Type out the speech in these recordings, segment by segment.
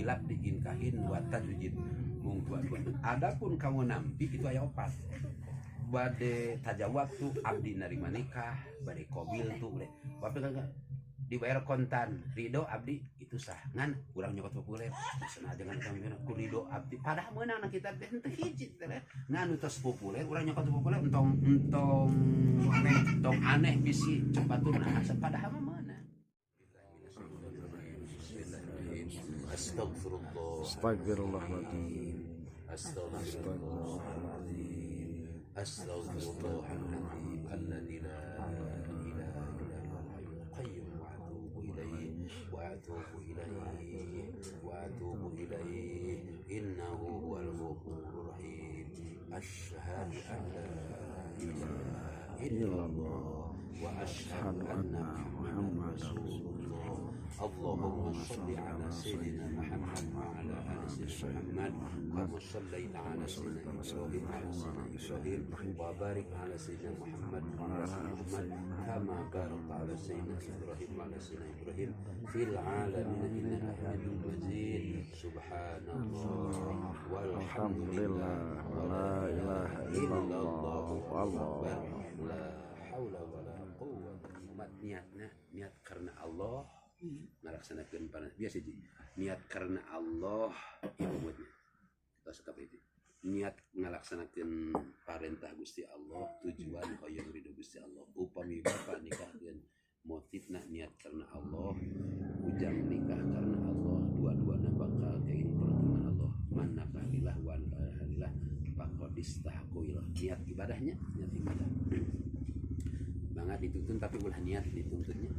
hilap diinkahin wa tajwid mung dua-dua. Adapun kamu nampi itu aya opat. Bade tajawab tuh abdi narima nikah, bade kobil tuh boleh. Bapak kagak dibayar kontan, ridho abdi itu sah. Ngan urang nyokot populer. Senajan dengan kami ku ridho abdi. Padahal meunang kita teh teu hiji teh. Ngan tos populer, urang nyokot populer entong aneh bisi cepatuna asa padahal mah meunang. Astagfirullahaladzim. Astaghfirullahaladzim alladzi la ilaha illa huwal hayyul qayyum wa atubu ilaihi innahu huwal ghafurur rahim. Asyhadu an la ilaha illallah wa asyhadu anna Muhammadar Rasulullah. Allahumma shalli ala sayyidina Muhammad wa ala ali sayyidina Muhammad kama shallaita ala sayyidina Ibrahim wa ala sayyidina Ibrahim wa barik ala sayyidina Muhammad wa ala sayyidina Muhammad kama barakta ala sayyidina Ibrahim wa ala sayyidina Ibrahim fil alamin innaka Hamidum Majid. Subhanallah walhamdulillah wa la ilaha illallah wallahu la haula wala quwwata illa billah. Niat karena Allah ngalaksanakeun panas biasa sih. Niat karena Allah itu buatnya. Kita sekap itu. Niat ngalaksanakeun parentah Gusti Allah, tujuan hoyong ridho Gusti Allah. Upami bapak nikahkeun motifna niat karena Allah, ujang nikah karena Allah, dua-duana bakal keing pertemuan Allah. Man nakahillah wa nakahillah faqad istahqailah. Niat ibadahnya, niat ibadah. Banget dituntun tapi ulah niat dituntutnya.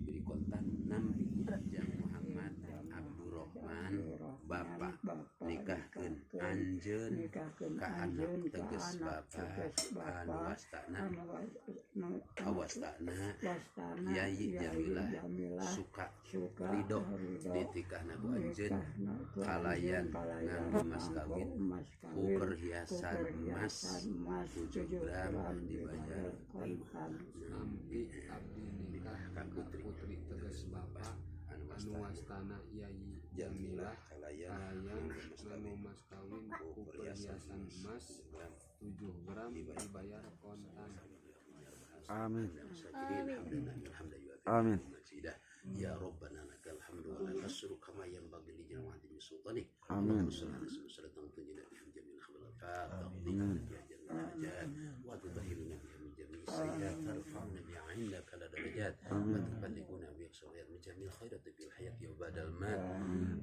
Jadi kontan nampi Cikajang Muhammad Abdurrahman bapak nikahkeun anjeun ka anak teges bapak anu wastana Yayi Jamilah suka ridho ditikahna ku anjeun kalayan nganggo mas kawin ku perhiasan emas 7 gram dibayar abdi putri tegas bapak anu wastana Yayi Jamilah kalayan nganggo mas kawin ku perhiasan emas 7 gram dibayar kontan. Amin. Amin. Ya Rabbana lakal hamdu wa lakal syukru kama yanbaghi li jalali sultanik. Amin.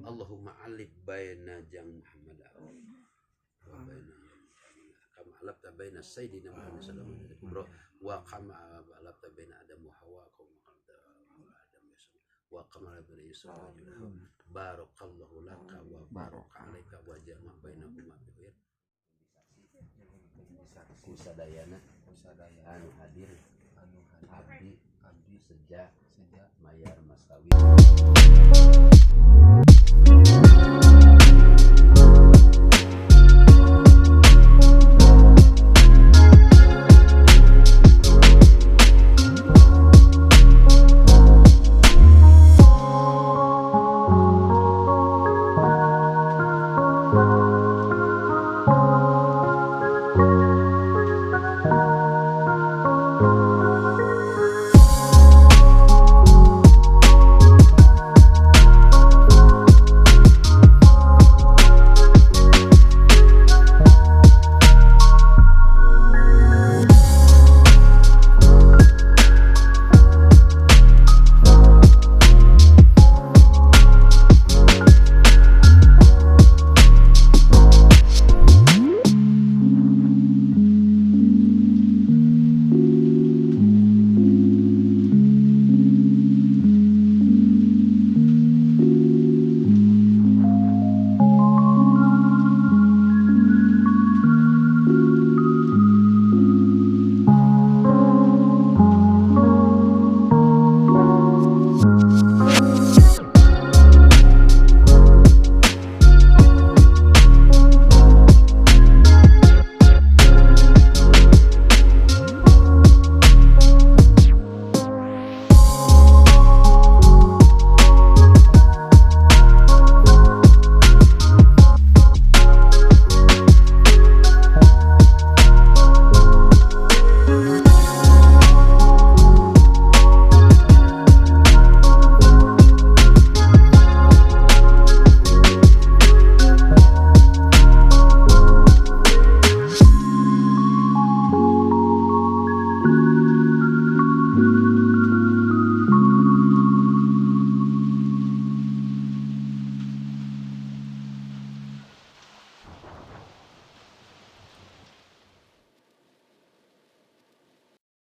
Allahumma alif baina jang Muhammad wa baina kama alafta baina sayyidina Muhammad sallallahu alaihi wasallam wa kama alafta baina Adam wa Hawa wa kama alafta Yusuf wa Judah barakallahu laka wa baraka alaika wa jama' bainakuma bi khair. Kusadayana anu hadir abdi sejak mayar mas kawin.